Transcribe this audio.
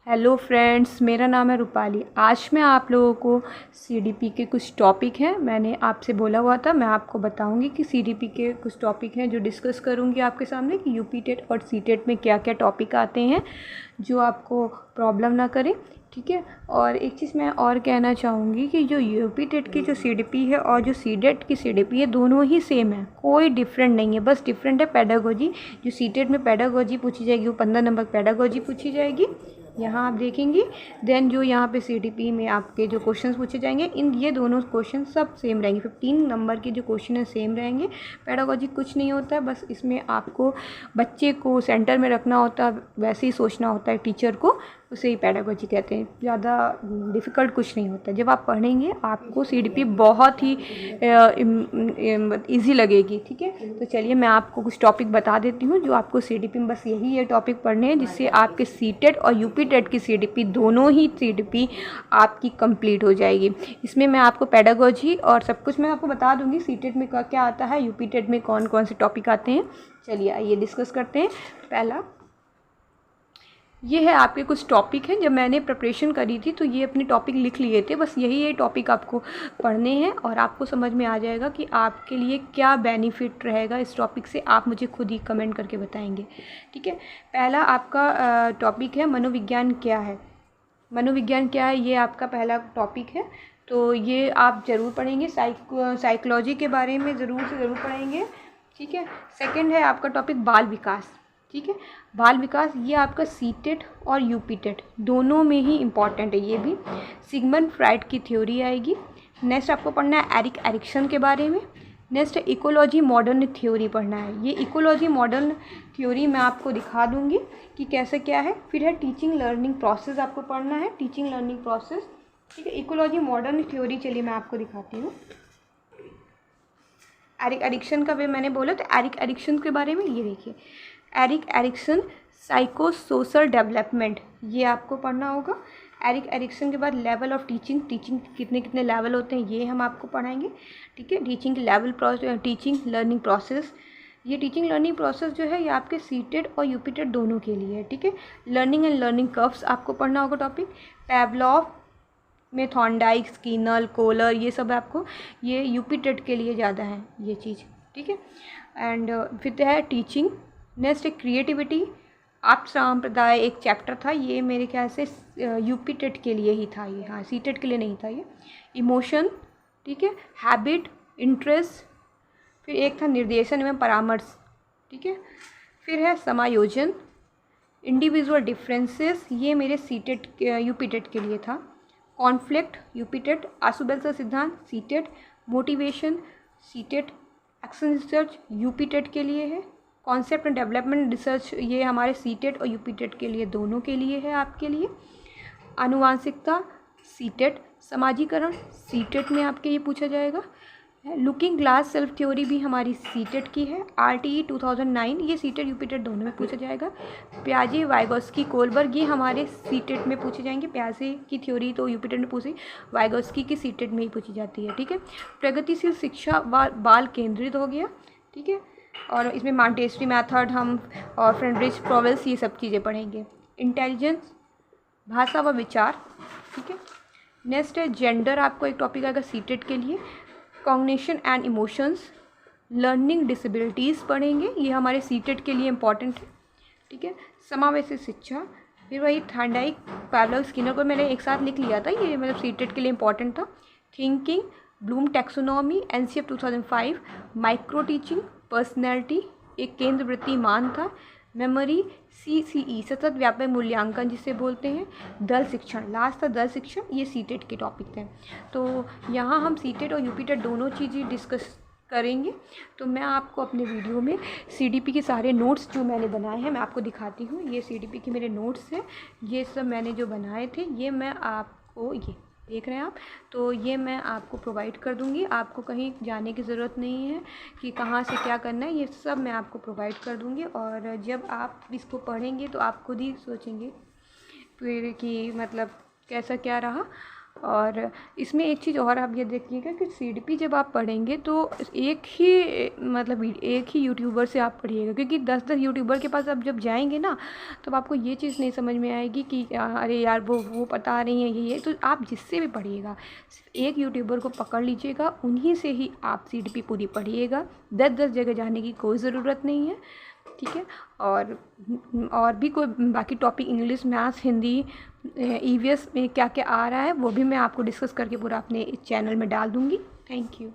Hello friends, मेरा नाम है रूपाली। आज मैं आप लोगों को सीडीपी के कुछ टॉपिक हैं, मैंने आपसे बोला हुआ था मैं आपको बताऊंगी कि सीडीपी के कुछ टॉपिक हैं जो डिस्कस करूंगी आपके सामने कि यूपी टेट और सी टेट में क्या क्या टॉपिक आते हैं जो आपको प्रॉब्लम ना करे। ठीक है। और एक चीज़ मैं और कहना चाहूँगी कि जो यूपी टेट की जो सीडीपी है और जो सीडेट की सीडीपी है दोनों ही सेम है, कोई डिफरेंट नहीं है, बस डिफरेंट है पेडागोजी। जो सीटेट में पेडागोजी पूछी जाएगी वो 15 नंबर पेडागोजी पूछी जाएगी, यहाँ आप देखेंगी। देन जो यहाँ पे सीडीपी में आपके जो क्वेश्चंस पूछे जाएंगे, इन ये दोनों क्वेश्चन सब सेम रहेंगे। 15 नंबर के जो क्वेश्चन है सेम रहेंगे। पेडागोजी कुछ नहीं होता है, बस इसमें आपको बच्चे को सेंटर में रखना होता है, वैसे ही सोचना होता है टीचर को, उसे ही पेडागोजी कहते हैं। ज़्यादा डिफ़िकल्ट कुछ नहीं होता। जब आप पढ़ेंगे आपको सीडीपी बहुत ही इजी लगेगी। ठीक है। तो चलिए मैं आपको कुछ टॉपिक बता देती हूँ जो आपको सीडीपी में बस यही ये टॉपिक पढ़ने हैं जिससे आपके सीटेट और यूपी टेट की सीडीपी दोनों ही सीडीपी आपकी कंप्लीट हो जाएगी। इसमें मैं आपको पेडागोजी और सब कुछ मैं आपको बता दूँगी सीटेट में क्या आता है, यूपी टेट में कौन कौन से टॉपिक आते हैं। चलिए आइए डिस्कस करते हैं। पहला ये है आपके कुछ टॉपिक हैं, जब मैंने प्रिपरेशन करी थी तो ये अपने टॉपिक लिख लिए थे, बस यही ये टॉपिक आपको पढ़ने हैं और आपको समझ में आ जाएगा कि आपके लिए क्या बेनिफिट रहेगा इस टॉपिक से। आप मुझे खुद ही कमेंट करके बताएंगे। ठीक है। पहला आपका टॉपिक है मनोविज्ञान क्या है। मनोविज्ञान क्या है ये आपका पहला टॉपिक है, तो ये आप ज़रूर पढ़ेंगे। साइकोलॉजी के बारे में ज़रूर से ज़रूर पढ़ेंगे। ठीक है। सेकंड है आपका टॉपिक बाल विकास। ठीक है। बाल विकास ये आपका सीटेट और यूपी टेट दोनों में ही इम्पॉर्टेंट है। ये भी सिगमंड फ्राइड की थ्योरी आएगी। नेक्स्ट आपको पढ़ना है एरिक एरिक्सन के बारे में। नेक्स्ट है इकोलॉजी मॉडर्न थ्योरी पढ़ना है। ये इकोलॉजी मॉडर्न थ्योरी मैं आपको दिखा दूंगी कि कैसे क्या है। फिर है टीचिंग लर्निंग प्रोसेस आपको पढ़ना है, टीचिंग लर्निंग प्रोसेस। ठीक है। इकोलॉजी मॉडर्न थ्योरी चलिए मैं आपको दिखाती हूँ। एरिक एरिक्सन का भी मैंने बोला, तो एरिक एरिक्सन के बारे में ये देखिए, Erik Erikson psycho social development, ये आपको पढ़ना होगा। एरिक एरिक्सन के बाद लेवल ऑफ टीचिंग, टीचिंग कितने कितने लेवल होते हैं ये हम आपको पढ़ाएंगे। ठीक है। टीचिंग की लेवल टीचिंग लर्निंग प्रोसेस, ये टीचिंग लर्निंग प्रोसेस जो है ये आपके सीटेड और यूपीटेड दोनों के लिए है। ठीक है। लर्निंग एंड लर्निंग कर्व्स आपको पढ़ना होगा टॉपिक। पैवलॉव में थॉर्नडाइक, स्किनर, कोलर, ये सब आपको, ये यूपी टेट के लिए ज़्यादा है ये चीज़। ठीक है। एंड फिर है टीचिंग। नेक्स्ट है क्रिएटिविटी। आप संप्रदाय एक चैप्टर था, ये मेरे ख्याल से यूपी टेट के लिए ही था ये, हाँ सी टेट के लिए नहीं था ये। इमोशन। ठीक है। Habit, interest. फिर एक था निर्देशन एवं परामर्श। ठीक है। फिर है समायोजन, इंडिविजुअल डिफरेंसेस, ये मेरे सी टेट यूपी टेट के लिए था। Conflict UP TET. आशुबेल सिद्धांत C TET. Motivation C TET. Action research UP TET के लिए है। कॉन्सेप्ट एंड डेवलपमेंट रिसर्च ये हमारे सी टेट और यूपी टेट के लिए दोनों के लिए है आपके लिए। आनुवांशिकता सी टेट। समाजीकरण सी टेट में आपके ये पूछा जाएगा। लुकिंग ग्लास सेल्फ थ्योरी भी हमारी सी टेट की है। RTE 2009, ये सी टेट यूपी टेट दोनों में पूछा जाएगा। प्याजे, वाइगोस्की, कोलबर्ग, ये हमारे सी टेट में पूछे जाएंगे। प्याजे की थ्योरी तो यूपी टेट में पूछी, वाइगोस्की की सी टेट में ही पूछी जाती है। ठीक है। प्रगतिशील शिक्षा बाल केंद्रित हो गया। ठीक है। और इसमें मॉन्टेसरी मेथड हम और फ्रेडरिच प्रोवेल्स ये सब चीज़ें पढ़ेंगे। इंटेलिजेंस, भाषा व विचार। ठीक है। नेक्स्ट है जेंडर, आपको एक टॉपिक आएगा सी टेट के लिए। Cognition and emotions, learning disabilities पढ़ेंगे, ये हमारे सी टेट के लिए इम्पॉर्टेंट है। ठीक है। समावेशी शिक्षा, फिर वही थॉर्नडाइक, पैवलॉव, स्किनर को मैंने एक साथ लिख लिया था, ये मतलब सी टेट के लिए इम्पॉर्टेंट था। Thinking, Bloom taxonomy, NCF 2005, micro teaching, personality, एक केंद्रवृत्ति मान था। मेमोरी, CCE, सतत व्यापक मूल्यांकन जिसे बोलते हैं। दल शिक्षण, लास्ट था दल शिक्षण, ये सी टेट के टॉपिक थे। तो यहाँ हम सी टेट और यूपी टेट दोनों चीज़ें डिस्कस करेंगे। तो मैं आपको अपने वीडियो में CDP के सारे नोट्स जो मैंने बनाए हैं मैं आपको दिखाती हूँ। ये CDP के मेरे नोट्स हैं, ये सब मैंने जो बनाए थे ये मैं आपको, ये देख रहे हैं आप, तो ये मैं आपको प्रोवाइड कर दूँगी। आपको कहीं जाने की ज़रूरत नहीं है कि कहाँ से क्या करना है, ये सब मैं आपको प्रोवाइड कर दूँगी। और जब आप इसको पढ़ेंगे तो आप खुद ही सोचेंगे फिर कि मतलब कैसा क्या रहा। और इसमें एक चीज़ और आप ये देखिएगा कि CDP जब आप पढ़ेंगे तो एक ही मतलब एक ही यूट्यूबर से आप पढ़िएगा, क्योंकि 10-10 यूट्यूबर के पास आप जब जाएंगे ना तो आपको ये चीज़ नहीं समझ में आएगी कि अरे यार वो बता रही हैं ये, तो आप जिससे भी पढ़िएगा सिर्फ एक यूट्यूबर को पकड़ लीजिएगा, उन्हीं से ही आप CDP पूरी पढ़िएगा। 10-10 जगह जाने की कोई ज़रूरत नहीं है, ठीक है। और भी कोई बाकी topic English, maths, Hindi, EVS में क्या क्या आ रहा है वो भी मैं आपको डिस्कस करके पूरा अपने इस चैनल में डाल दूँगी। Thank you.